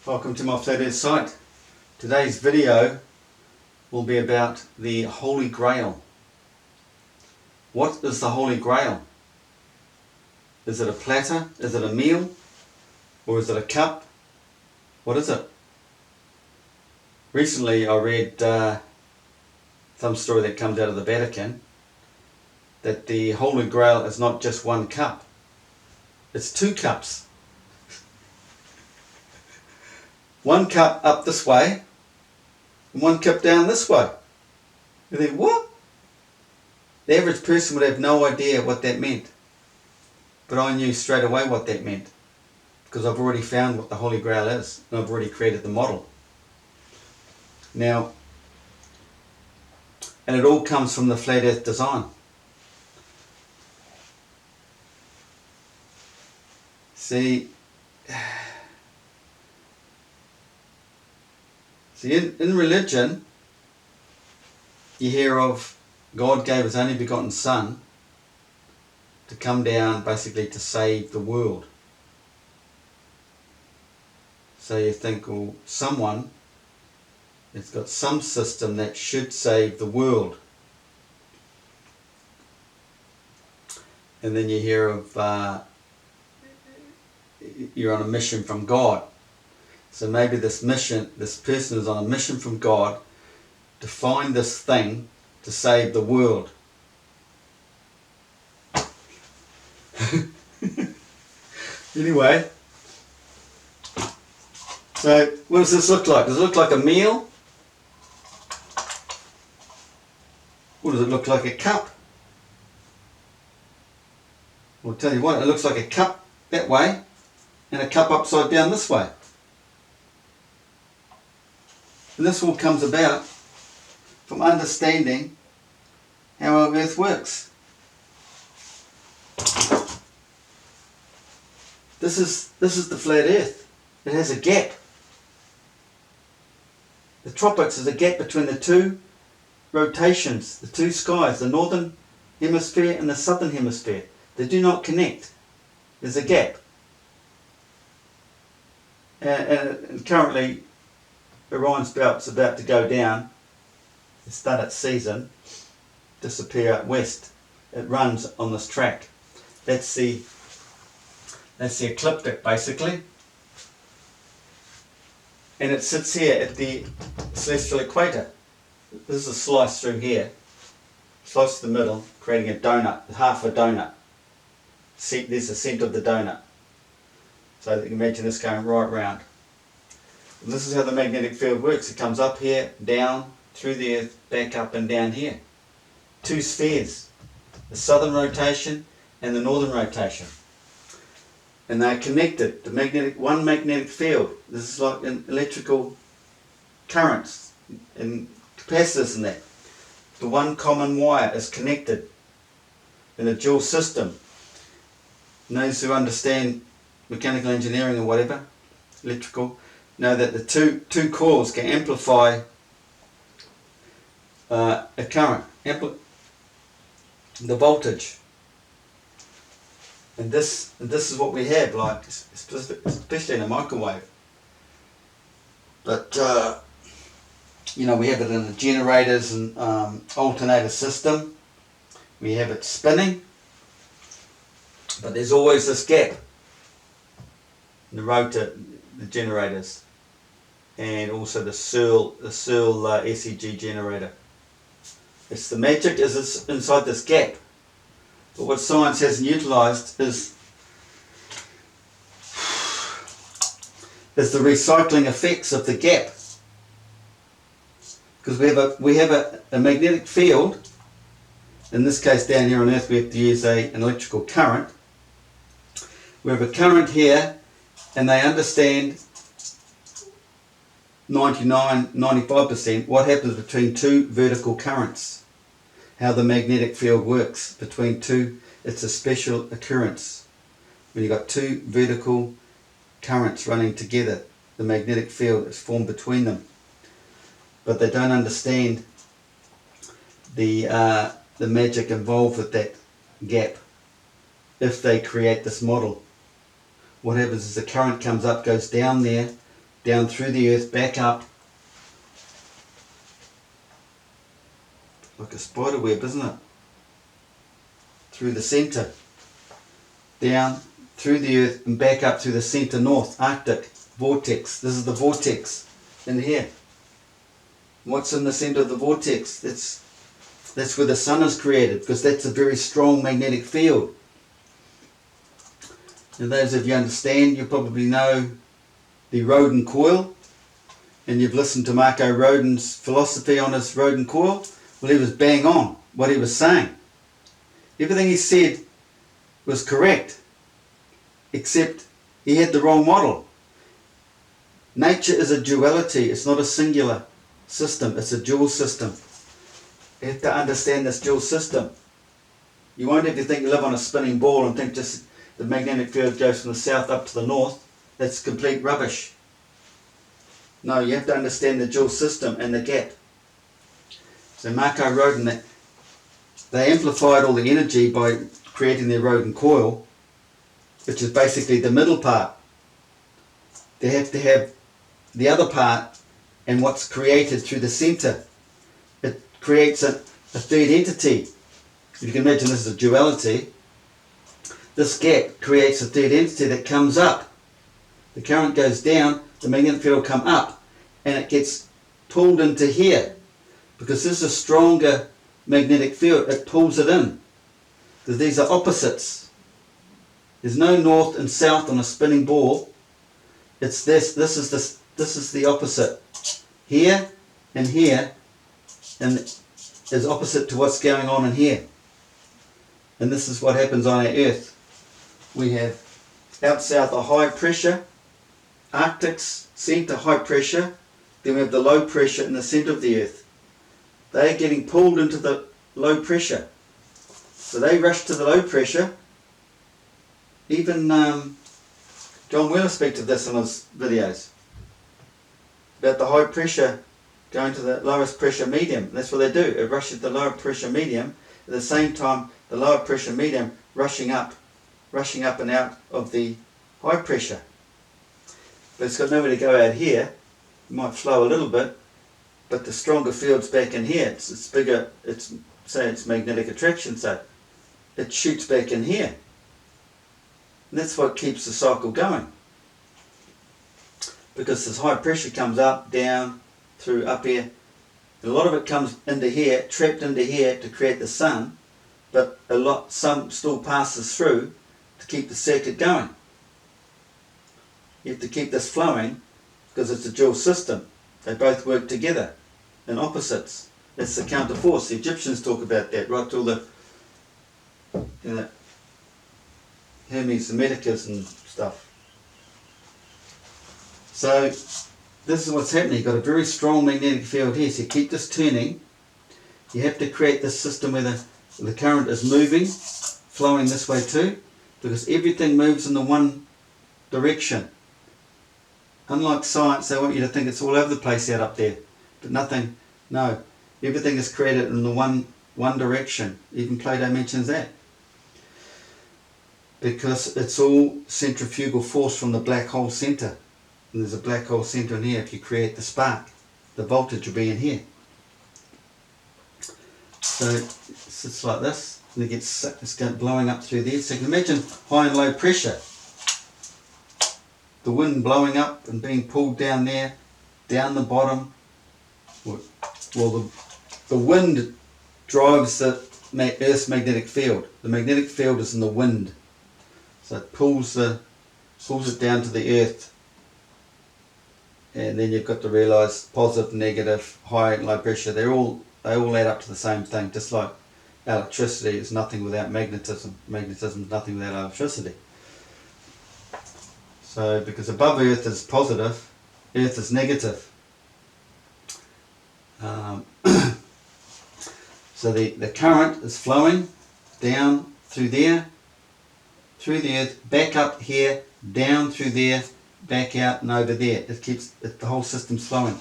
Welcome to my Flat Earth site. Today's video will be about the Holy Grail. What is the Holy Grail? Is it a platter? Is it a meal? Or is it a cup? What is it? Recently I read some story that comes out of the Vatican that the Holy Grail is not just one cup. It's two cups. One cup up this way and one cup down this way. You think, what? The average person would have no idea what that meant. But I knew straight away what that meant, because I've already found what the Holy Grail is and I've already created the model. Now, and it all comes from the Flat Earth design. See, in religion, you hear of God gave His only begotten Son to come down basically to save the world. So you think, well, someone has got some system that should save the world. And then you hear of you're on a mission from God. So maybe this person is on a mission from God to find this thing to save the world. Anyway, so what does this look like? Does it look like a meal? Or does it look like a cup? I'll tell you what, it looks like a cup that way and a cup upside down this way. And this all comes about from understanding how our Earth works. This is the flat Earth. It has a gap. The tropics is a gap between the two rotations, the two skies, the northern hemisphere and the southern hemisphere. They do not connect. There's a gap. And currently Orion's belt's about to go down. It's done its season, disappear out west. It runs on this track. That's the ecliptic basically. And it sits here at the celestial equator. This is a slice through here, slice to the middle, creating a donut, half a donut. See, there's the centre of the donut. So that you can imagine this going right round. This is how the magnetic field works. It comes up here, down, through the Earth, back up and down here. Two spheres, the southern rotation and the northern rotation. And they're connected. One magnetic field. This is like an electrical currents and capacitors in that. The one common wire is connected in a dual system. And those who understand mechanical engineering or whatever, electrical, know that the two coils can amplify a current, the voltage. And this is what we have, like especially in a microwave. But you know, we have it in the generators and alternator system. We have it spinning, but there's always this gap in the rotor, the generators, and also the Searle SEG generator. It's the magic is inside this gap. But what science hasn't utilised is the recycling effects of the gap. Because we have a magnetic field. In this case down here on Earth we have to use an electrical current. We have a current here, and they understand 95% what happens between two vertical currents. How the magnetic field works between two. It's a special occurrence. When you've got two vertical currents running together, the magnetic field is formed between them. But they don't understand the magic involved with that gap if they create this model. What happens is the current comes up, goes down there, down through the earth, back up, like a spider web, isn't it? Through the centre, down through the earth and back up through the centre north, Arctic, vortex. This is the vortex in here. What's in the centre of the vortex? That's where the sun is created, because that's a very strong magnetic field. And those of you understand, you probably know the Rodin coil, and you've listened to Marco Rodin's philosophy on his Rodin coil. Well, he was bang on what he was saying. Everything he said was correct, except he had the wrong model. Nature is a duality, it's not a singular system, it's a dual system. You have to understand this dual system. You won't have to think you live on a spinning ball and think just the magnetic field goes from the south up to the north. That's complete rubbish. No, you have to understand the dual system and the gap. So Marco Rodin, they amplified all the energy by creating their Rodin coil, which is basically the middle part. They have to have the other part and what's created through the centre. It creates a third entity. If you can imagine this is a duality, this gap creates a third entity that comes up. The current goes down, the magnetic field will come up, and it gets pulled into here. Because this is a stronger magnetic field, it pulls it in. Because these are opposites. There's no north and south on a spinning ball. It's this is the opposite. Here and here, and is opposite to what's going on in here. And this is what happens on our Earth. We have out south a high pressure, Arctic's centre high pressure, then we have the low pressure in the centre of the Earth. They're getting pulled into the low pressure. So they rush to the low pressure. Even John Wheeler speaks of this in his videos, about the high pressure going to the lowest pressure medium. That's what they do. It rushes the lower pressure medium. At the same time, the lower pressure medium rushing up and out of the high pressure. But it's got nowhere to go out here. It might flow a little bit, but the stronger field's back in here. It's bigger. Say it's magnetic attraction, so it shoots back in here. And that's what keeps the cycle going. Because this high pressure comes up, down, through, up here. And a lot of it comes into here, trapped into here to create the sun, but some still passes through to keep the circuit going. You have to keep this flowing because it's a dual system. They both work together in opposites. That's the counter force. The Egyptians talk about that, right to all the Hermes and Medicus and stuff. So this is what's happening. You've got a very strong magnetic field here, so you keep this turning. You have to create this system where the current is moving, flowing this way too, because everything moves in the one direction. Unlike science, they want you to think it's all over the place out up there, but nothing, no. Everything is created in the one direction. Even Plato mentions that. Because it's all centrifugal force from the black hole centre. And there's a black hole centre in here. If you create the spark, the voltage will be in here. So it sits like this, and it's going blowing up through there. So you can imagine high and low pressure. The wind blowing up and being pulled down there, down the bottom. Well, the wind drives the Earth's magnetic field. The magnetic field is in the wind, so it pulls it down to the Earth. And then you've got to realise positive, negative, high and low pressure. They all add up to the same thing. Just like electricity is nothing without magnetism. Magnetism is nothing without electricity. So because above Earth is positive, Earth is negative. So the current is flowing down through there, through the Earth, back up here, down through there, back out and over there. It keeps the whole system's flowing.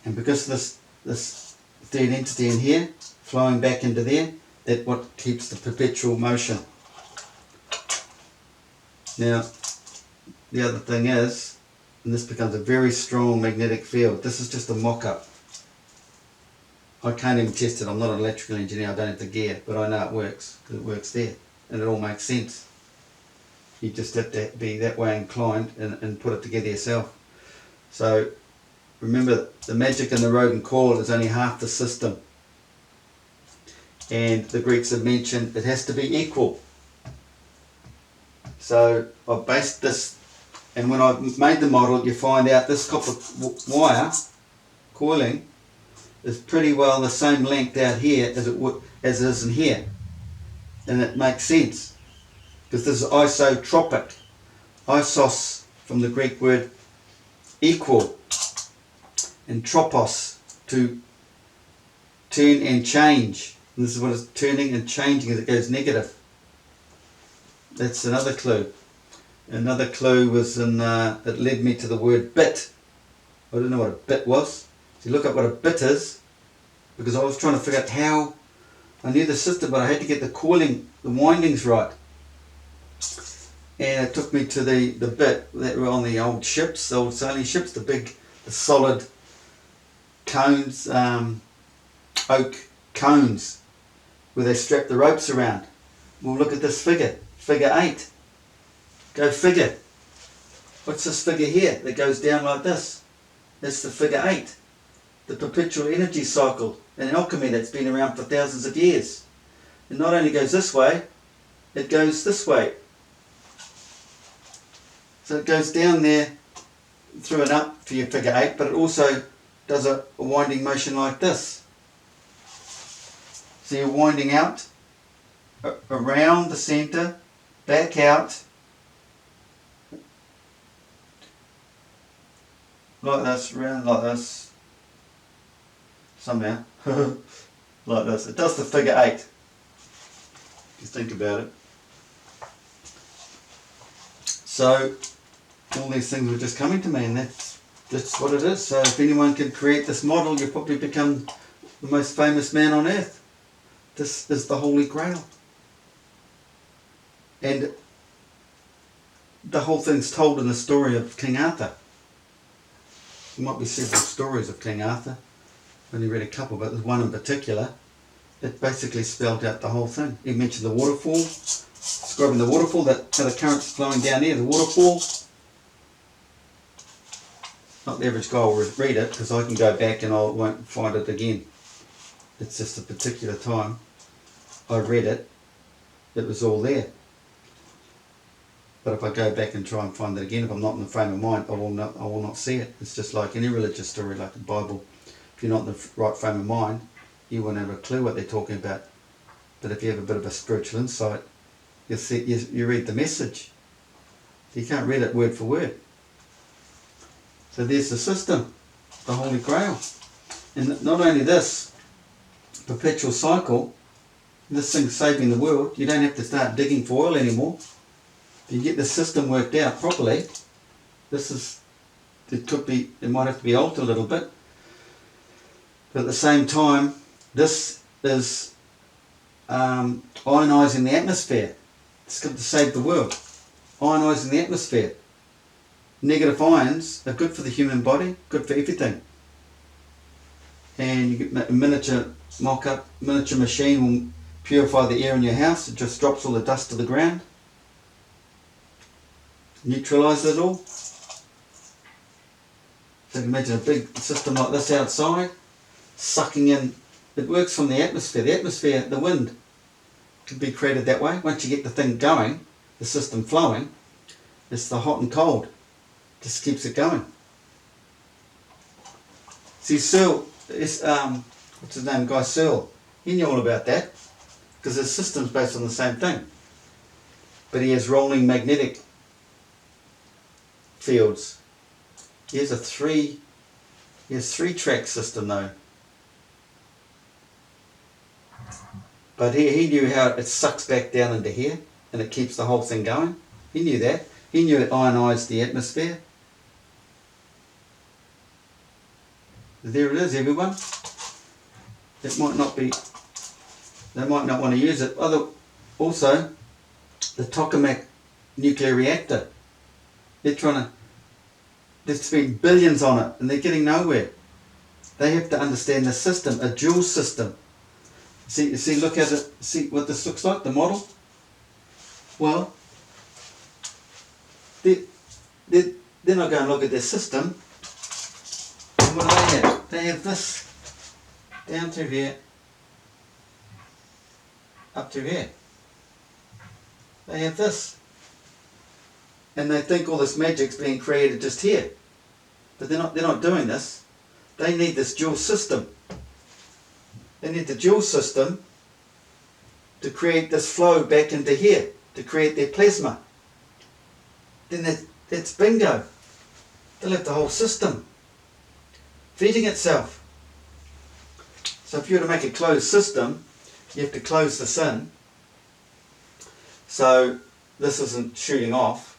And because this third entity in here flowing back into there, that's what keeps the perpetual motion. Now, the other thing is, and this becomes a very strong magnetic field. This is just a mock-up. I can't even test it. I'm not an electrical engineer. I don't have the gear, but I know it works because it works there, and it all makes sense. You just have to be that way inclined and put it together yourself. So remember, the magic in the rodent coil is only half the system. And the Greeks have mentioned it has to be equal. So I've based this, and when I made the model, you find out this copper wire coiling is pretty well the same length out here as it is in here. And it makes sense, because this is isotropic. Isos from the Greek word equal, and tropos, to turn and change. And this is what it's turning and changing as it goes negative. That's another clue. Another clue was in, it led me to the word bit. I didn't know what a bit was. So you look up what a bit is, because I was trying to figure out how, I knew the system, but I had to get the coiling, the windings right. And it took me to the bit that were on the old ships, the old sailing ships, the solid cones, oak cones, where they strap the ropes around. Well, look at this figure 8. Go figure. What's this figure here that goes down like this? That's the figure 8. The perpetual energy cycle in alchemy that's been around for thousands of years. It not only goes this way, it goes this way. So it goes down there through and up for your figure 8, but it also does a winding motion like this. So you're winding out, around the centre, back out, like this, round like this, somehow, like this. It does the figure 8, if you think about it. So all these things were just coming to me, and that's what it is. So if anyone could create this model, you'll probably become the most famous man on earth. This is the Holy Grail. And the whole thing's told in the story of King Arthur. There might be several stories of King Arthur. I've only read a couple, but there's one in particular that basically spelled out the whole thing. He mentioned the waterfall, describing the waterfall, how the current's flowing down here, the waterfall. Not the average guy will read it, because I can go back and I won't find it again. It's just a particular time I read it, it was all there. But if I go back and try and find it again, if I'm not in the frame of mind, I will not see it. It's just like any religious story, like the Bible. If you're not in the right frame of mind, you won't have a clue what they're talking about. But if you have a bit of a spiritual insight, you read the message. You can't read it word for word. So there's the system, the Holy Grail. And not only this, perpetual cycle, this thing's saving the world. You don't have to start digging for oil anymore. If you get the system worked out properly, it might have to be altered a little bit. But at the same time, this is ionizing the atmosphere. It's good to save the world. Ionizing the atmosphere. Negative ions are good for the human body, good for everything. And you get a miniature mock-up, miniature machine will purify the air in your house. It just drops all the dust to the ground. Neutralise it all. So you can imagine a big system like this outside, sucking in. It works from the atmosphere. The atmosphere, the wind, can be created that way. Once you get the thing going, the system flowing, it's the hot and cold. Just keeps it going. See, Searle, what's his name, Guy Searle, he knew all about that, because his system's based on the same thing. But he has rolling magnetic fields. He has a three-track system though. But he knew how it sucks back down into here, and it keeps the whole thing going. He knew that. He knew it ionized the atmosphere. There it is, everyone. It might not be, they might not want to use it. Also, the Tokamak nuclear reactor. They're trying to they've spent billions on it and they're getting nowhere. They have to understand the system, a dual system. See, look at it, see what this looks like, the model? Well, they're not going to look at their system. And what do they have? They have this down through here, up to here. They have this. And they think all this magic's being created just here. But they're not doing this. They need this dual system. They need the dual system to create this flow back into here, to create their plasma. Then that's bingo. They'll have the whole system feeding itself. So if you were to make a closed system, you have to close this in. So this isn't shooting off.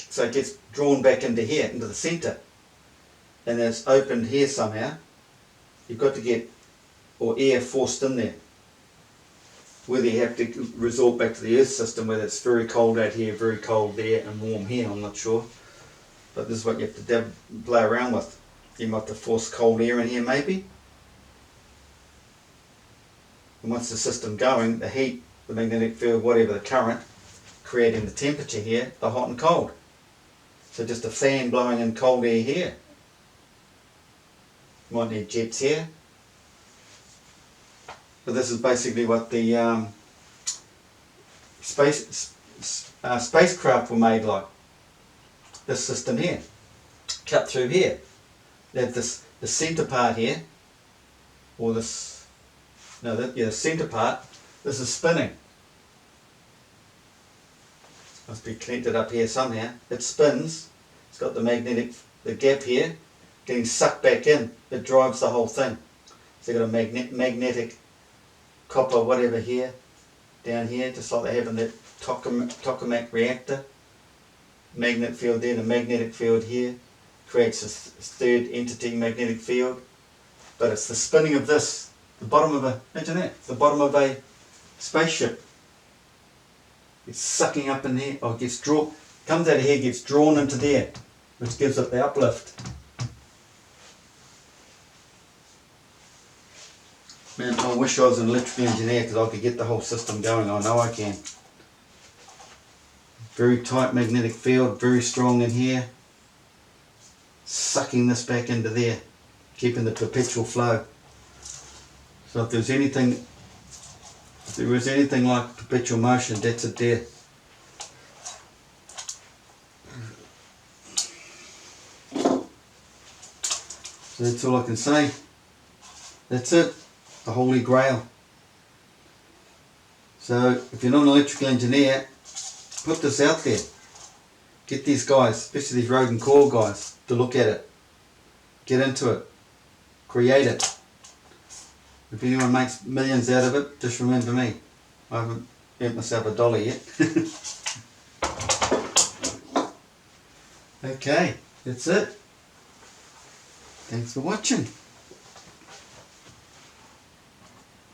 So it gets drawn back into here, into the centre. And it's opened here somehow. You've got to get air forced in there. Whether you have to resort back to the earth system, whether it's very cold out here, very cold there, and warm here, I'm not sure. But this is what you have to play around with. You might have to force cold air in here maybe. And once the system going, the heat, the magnetic field, whatever the current, creating the temperature here, the hot and cold. So just a fan blowing in cold air here. You might need jets here. But this is basically what the spacecraft were made like. This system here, cut through here. They have the centre part here, or this, no, the centre part. This is spinning. Must be connected up here somehow. It spins. It's got the gap here, getting sucked back in. It drives the whole thing. So you've got a magnetic copper whatever here, down here, just like they have in the Tokamak Reactor. Magnet field there, the magnetic field here, creates a third entity magnetic field. But it's the spinning of this, the bottom of imagine that, the bottom of a spaceship. It's sucking up in there, or gets drawn, comes out of here, gets drawn into there, which gives it the uplift. Man, I wish I was an electrical engineer because I could get the whole system going. I know I can. Very tight magnetic field, very strong in here. Sucking this back into there, keeping the perpetual flow. So if there was anything like perpetual motion, that's it there. So that's all I can say. That's it. The Holy Grail. So if you're not an electrical engineer, put this out there. Get these guys, especially these rogue and core guys, to look at it. Get into it. Create it. If anyone makes millions out of it, just remember me. I haven't earned myself $1 yet. Okay, that's it. Thanks for watching.